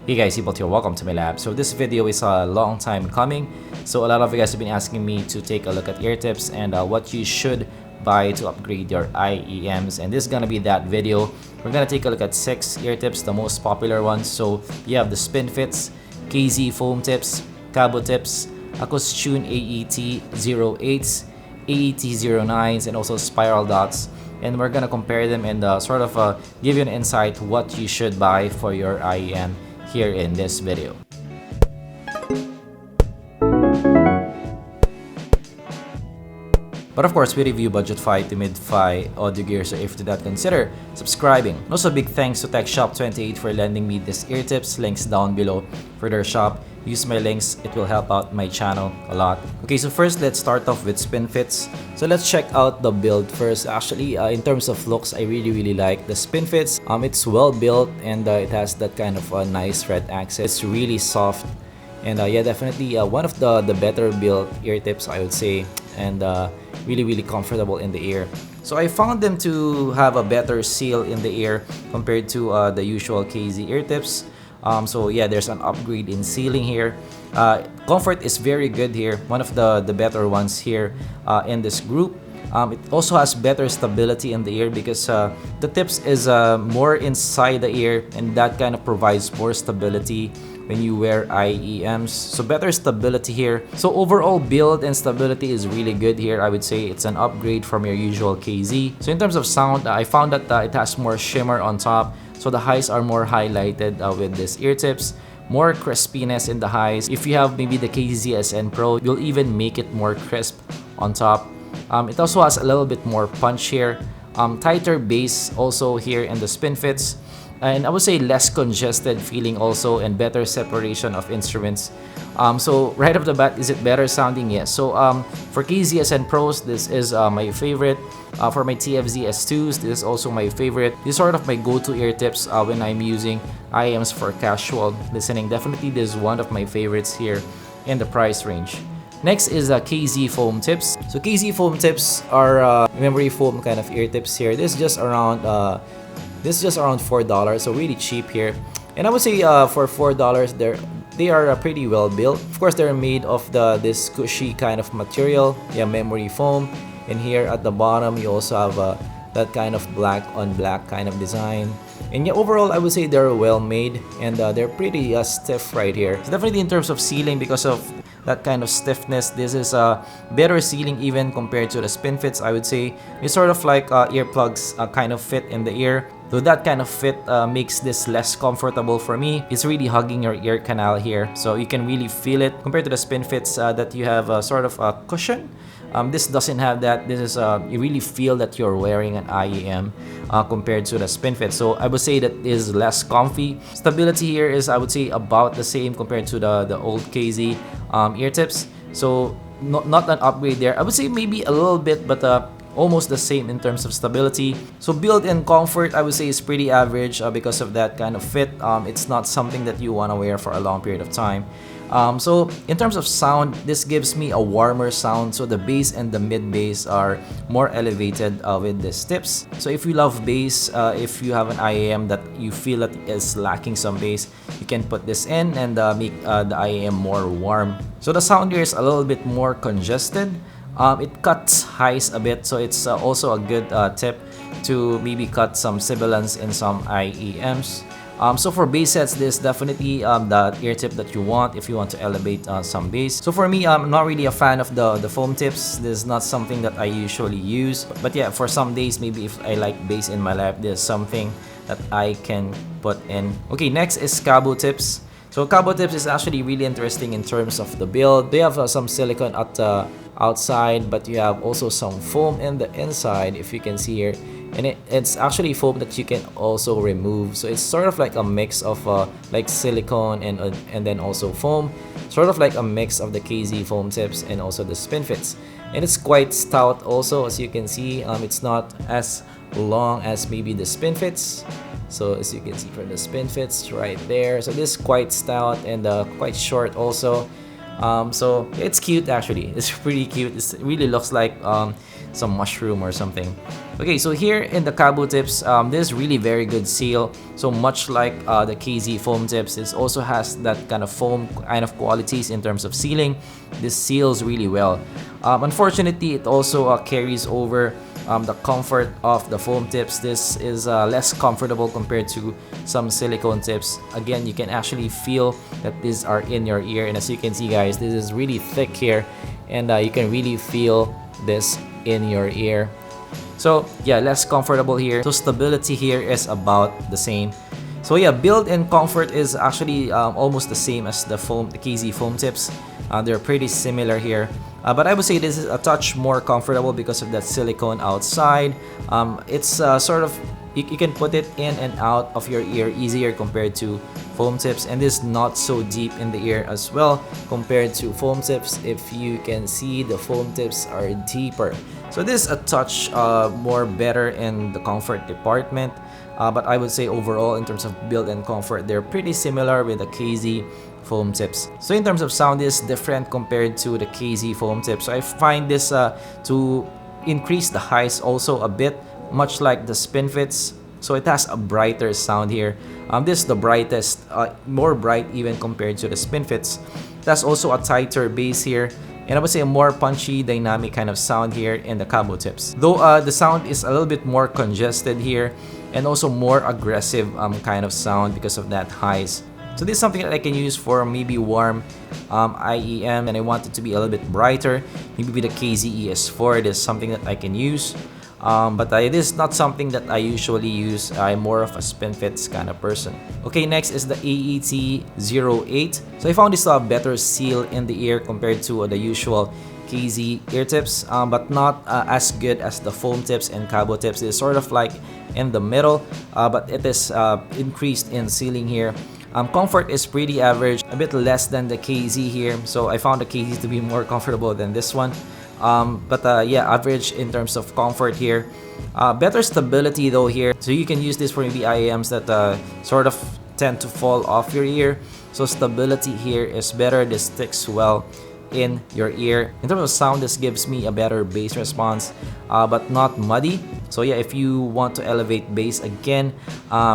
Hey guys, zpolt here, welcome to my lab. So this video is a long time coming. So a lot of you guys have been asking me to take a look at EARTIPS and what you should buy to upgrade your IEMS, and this is gonna be that video. We're gonna take a look at 6 EARTIPS, the most popular ones. So you have the Spinfits, KZ foam tips, Kabutips, Acoustune AET08s, AET09s, and also spiral dots. And we're gonna compare them and sort of give you an insight what you should buy for your IEM here in this video. But of course, we review budget-fi to mid-fi audio gear, so if you did not consider subscribing. Also, big thanks to TechShop28 for lending me this EARTIPS. Links down below for their shop. Use my links, it will help out my channel a lot. Okay, so first let's start off with Spinfits. So let's check out the build first. Actually, in terms of looks, I really like the Spinfits. It's well built and it has that kind of nice red accent. It's really soft. And yeah, definitely one of the better built EARTIPS, I would say, and really comfortable in the ear. So I found them to have a better seal in the ear compared to the usual KZ EARTIPS. So yeah, there's an upgrade in sealing here. Comfort is very good here, one of the better ones here in this group. It also has better stability in the ear because the tips is more inside the ear, and that kind of provides more stability when you wear IEMs. So better stability here. So overall build and stability is really good here. I would say it's an upgrade from your usual KZ. So in terms of sound, I found that it has more shimmer on top. So the highs are more highlighted with this EARTIPS. More crispiness in the highs. If you have maybe the KZSN Pro, you'll even make it more crisp on top. It also has a little bit more punch here. Tighter bass also here in the Spinfits. And I would say less congested feeling also, and better separation of instruments. So right off the bat, is it better sounding? Yes. So for KZSN Pros, this is my favorite. For my TFZ S2s, this is also my favorite. This is sort of my go-to EARTIPS when I'm using IEMs for casual listening. Definitely this is one of my favorites here in the price range. Next is KZ foam tips. So KZ foam tips are memory foam kind of EARTIPS here. This is just around $4, so really cheap here. And I would say for $4, they are pretty well built. Of course, they're made of this cushy kind of material, yeah, memory foam. And here at the bottom, you also have that kind of black on black kind of design. And yeah, overall, I would say they're well made, and they're pretty stiff right here. So definitely in terms of sealing, because of that kind of stiffness, this is a better sealing even compared to the Spinfits. I would say it's sort of like earplugs kind of fit in the ear. So that kind of fit makes this less comfortable for me. It's really hugging your ear canal here, so you can really feel it compared to the Spinfits that you have a sort of a cushion. This doesn't have that. This is you really feel that you're wearing an IEM compared to the Spinfit. So I would say that is less comfy. Stability here is, I would say, about the same compared to the old KZ EARTIPS. So not an upgrade there. I would say maybe a little bit, but almost the same in terms of stability. So build and comfort, I would say, is pretty average because of that kind of fit. It's not something that you want to wear for a long period of time. So in terms of sound, this gives me a warmer sound. So the bass and the mid bass are more elevated with these tips. So if you love bass, if you have an IEM that you feel that is lacking some bass, you can put this in and make the IEM more warm. So the sound here is a little bit more congested. It cuts highs a bit, so it's also a good tip to maybe cut some sibilance in some IEMs. So for bass sets, this is definitely the EARTIP that you want if you want to elevate some bass. So for me, I'm not really a fan of the foam tips. This is not something that I usually use. But yeah, for some days, maybe if I like bass in my lap, there's something that I can put in. Okay, next is Kabutips. So Kabutips is actually really interesting in terms of the build. They have some silicone at the outside, but you have also some foam in the inside, if you can see here. And it's actually foam that you can also remove. So it's sort of like a mix of like silicone and then also foam. Sort of like a mix of the KZ foam tips and also the Spinfits. And it's quite stout also, as you can see. It's not as long as maybe the Spinfits. So as you can see from the Spinfits right there. So this is quite stout and quite short also. So it's cute actually. It's pretty cute. It really looks like some mushroom or something. Okay, so here in the Kabutips, this is really very good seal. So much like the KZ foam tips, it also has that kind of foam kind of qualities in terms of sealing. This seals really well. Unfortunately, it also carries over the comfort of the foam tips. This is less comfortable compared to some silicone tips. Again, you can actually feel that these are in your ear, and as you can see guys, this is really thick here, and you can really feel this in your ear. So yeah, less comfortable here. So stability here is about the same. So yeah, build and comfort is actually almost the same as the KZ foam tips. They're pretty similar here. But I would say this is a touch more comfortable because of that silicone outside. It's sort of, you can put it in and out of your ear easier compared to foam tips, and this is not so deep in the ear as well compared to foam tips. If you can see, the foam tips are deeper. So this is a touch more better in the comfort department. But I would say overall in terms of build and comfort, they're pretty similar with the KZ foam tips. So in terms of sound, this is different compared to the KZ foam tips. So I find this to increase the highs also a bit, much like the Spinfits. So it has a brighter sound here. This is the brightest, more bright even compared to the Spinfits. That's also a tighter bass here. And I would say a more punchy, dynamic kind of sound here in the Kabutips. Though the sound is a little bit more congested here, and also more aggressive kind of sound because of that highs. So this is something that I can use for maybe warm IEM, and I want it to be a little bit brighter. Maybe with the KZ ES4, it is something that I can use. But it is not something that I usually use. I'm more of a Spinfits kind of person. Okay, next is the AET08. So I found this better seal in the ear compared to the usual KZ ear tips, but not as good as the foam tips and Cabo tips. It's sort of like in the middle, but it is increased in sealing here. Comfort is pretty average, a bit less than the KZ here. So I found the KZ to be more comfortable than this one. Yeah, average in terms of comfort here. Better stability though here. So you can use this for maybe IEMs that sort of tend to fall off your ear. So stability here is better. This sticks well in your ear. In terms of sound, this gives me a better bass response, but not muddy. So yeah, if you want to elevate bass again,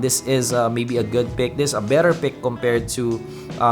this is maybe a good pick. This is a better pick compared to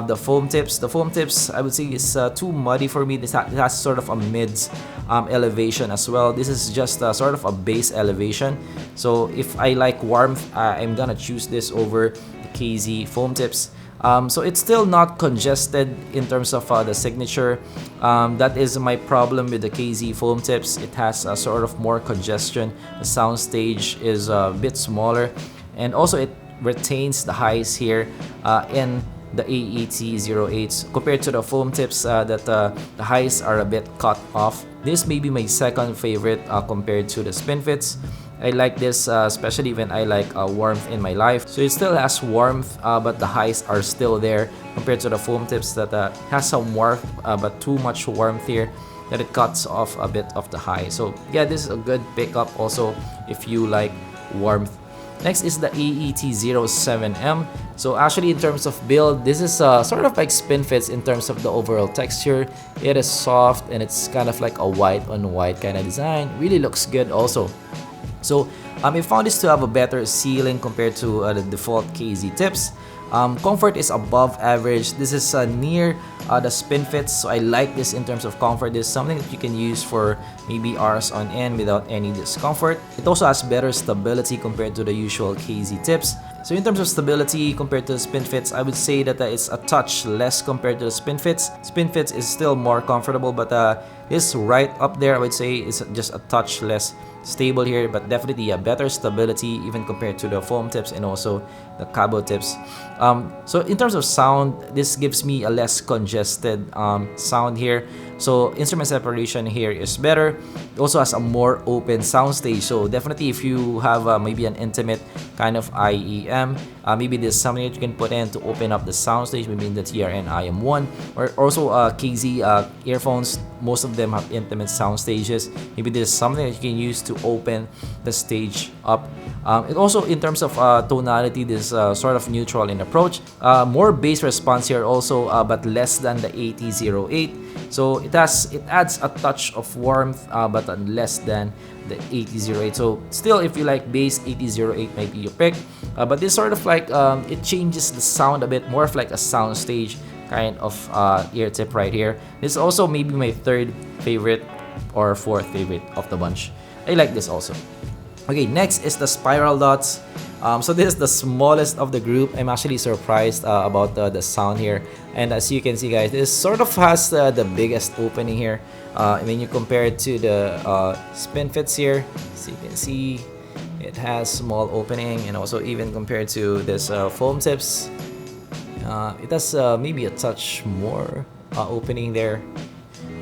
the foam tips. The foam tips, I would say, is too muddy for me. It has sort of a mids elevation as well. This is just sort of a bass elevation. So if I like warmth, I'm gonna choose this over the KZ foam tips. So it's still not congested in terms of the signature. That is my problem with the KZ foam tips. It has a sort of more congestion. The sound stage is a bit smaller, and also it retains the highs here in the AET08s compared to the foam tips that the highs are a bit cut off. This may be my second favorite compared to the Spinfits. I like this especially when I like warmth in my life. So it still has warmth, but the highs are still there compared to the foam tips that has some warmth, but too much warmth here that it cuts off a bit of the high. So yeah, this is a good pickup also if you like warmth. Next is the AET07M. So actually in terms of build, this is sort of like Spinfits in terms of the overall texture. It is soft and it's kind of like a white on white kind of design. Really looks good also. So I found this to have a better sealing compared to the default KZ tips. Comfort is above average. This is near the Spinfits, so I like this in terms of comfort. This is something that you can use for maybe hours on end without any discomfort. It also has better stability compared to the usual KZ tips. So in terms of stability compared to the Spinfits, I would say that it's a touch less compared to the Spinfits. Spinfits is still more comfortable, but this right up there, I would say, is just a touch less stable here, but definitely a better stability even compared to the foam tips and also the Cabo tips. So in terms of sound, this gives me a less congested sound here. So instrument separation here is better. It also has a more open sound stage. So definitely if you have maybe an intimate kind of IEM, Maybe there's something that you can put in to open up the soundstage, maybe in the TRN IM1, or also KZ earphones. Most of them have intimate sound stages. Maybe there's something that you can use to open the stage up. And also in terms of tonality, this sort of neutral in approach. More bass response here also, but less than the AT08. So it adds a touch of warmth, but less than the AT08. So still, if you like bass, AT08 might be your pick. But this sort of like it changes the sound a bit, more of like a sound stage kind of ear tip right here. This is also maybe my third favorite or fourth favorite of the bunch. I like this also. Okay, next is the spiral dots. So this is the smallest of the group. I'm actually surprised about the sound here. And as you can see, guys, this sort of has the biggest opening here. When you compare it to the Spinfits here, so you can see it has small opening, and also even compared to this foam tips, it has maybe a touch more opening there.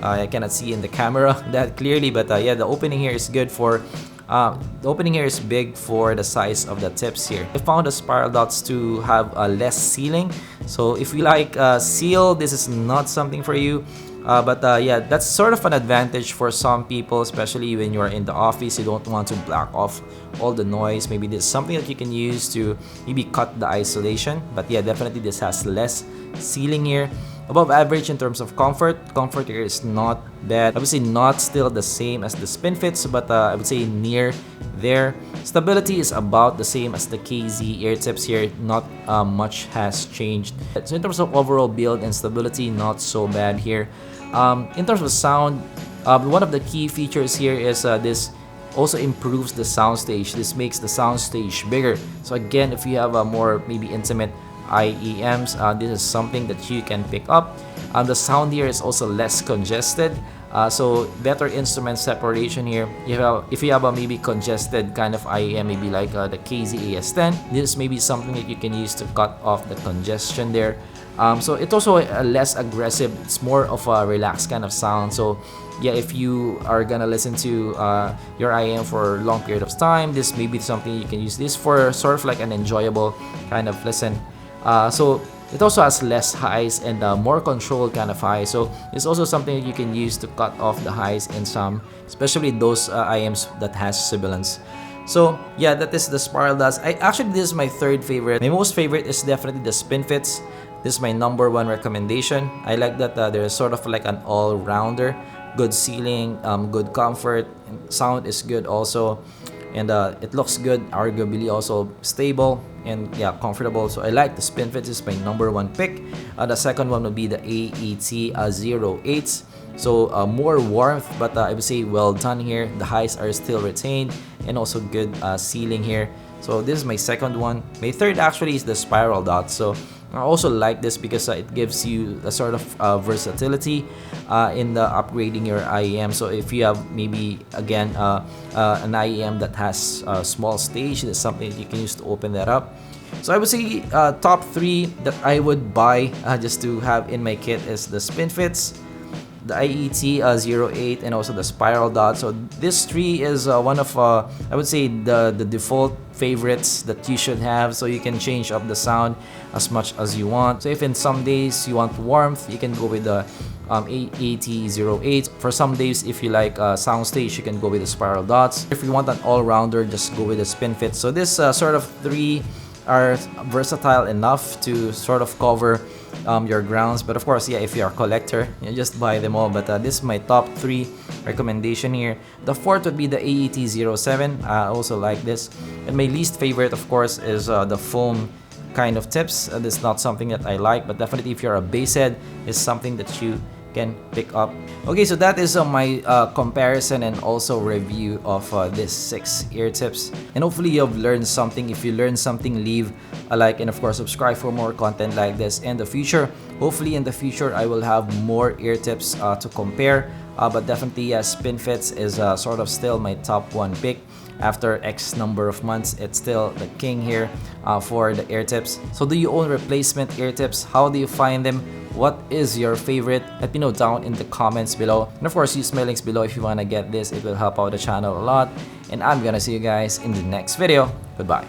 I cannot see in the camera that clearly, but yeah, the opening here is good for. The opening here is big for the size of the tips here. I found the spiral dots to have less sealing. So if you like seal, this is not something for you. But yeah, that's sort of an advantage for some people, especially when you're in the office. You don't want to block off all the noise. Maybe this is something that you can use to maybe cut the isolation. But yeah, definitely this has less sealing here. Above average in terms of comfort. Comfort here is not bad. I would say not still the same as the Spinfits, but I would say near there. Stability is about the same as the KZ ear tips here. Not much has changed. So in terms of overall build and stability, not so bad here. In terms of sound, one of the key features here is this also improves the soundstage. This makes the soundstage bigger. So again, if you have a more maybe intimate IEMs, this is something that you can pick up. The sound here is also less congested, so better instrument separation here. If you have a maybe congested kind of IEM, maybe like the KZ AS10, this may be something that you can use to cut off the congestion there. So it's also less aggressive. It's more of a relaxed kind of sound. So yeah, if you are gonna listen to your IEM for a long period of time, this may be something you can use this for, sort of like an enjoyable kind of listen. So it also has less highs and more controlled kind of highs. So it's also something that you can use to cut off the highs in some, especially those IEMs that has sibilance. So yeah, that is the spiral dots. Actually, this is my third favorite. My most favorite is definitely the Spinfits. This is my #1 recommendation. I like that they're sort of like an all-rounder. Good sealing, good comfort, sound is good also. And it looks good, arguably also stable and yeah, comfortable. So I like the Spinfits. Is my #1 pick. The second one would be the AET08. So more warmth, but I would say well done here. The highs are still retained and also good sealing here. So this is my second one. My third actually is the spiral dot. So I also like this because it gives you a sort of versatility in the upgrading your IEM. So if you have maybe again an IEM that has a small stage, that's something that you can use to open that up. So I would say top 3 that I would buy just to have in my kit is the Spinfits, the IET08, and also the spiral dot. So this 3 is one of I would say the default favorites that you should have, so you can change up the sound as much as you want. So if in some days you want warmth, you can go with the AET08. For some days, if you like soundstage, you can go with the spiral dots. If you want an all-rounder, just go with the Spinfit. So this sort of 3 are versatile enough to sort of cover your grounds. But of course, yeah, if you're a collector, you just buy them all. But this is my top 3 recommendation here. The fourth would be the AET07. I also like this. And my least favorite, of course, is the foam kind of tips. This is not something that I like, but definitely if you're a bass head, it's something that you can pick up. Okay, so that is my comparison and also review of this 6 ear tips. And hopefully you have learned something. If you learned something, leave a like and of course subscribe for more content like this in the future. Hopefully in the future I will have more ear tips to compare. But definitely, yes, Spinfits is sort of still my top 1 pick. After X number of months, it's still the king here for the ear tips. So do you own replacement ear tips? How do you find them? What is your favorite? Let me know down in the comments below. And of course, use my links below if you want to get this. It will help out the channel a lot. And I'm gonna see you guys in the next video. Goodbye.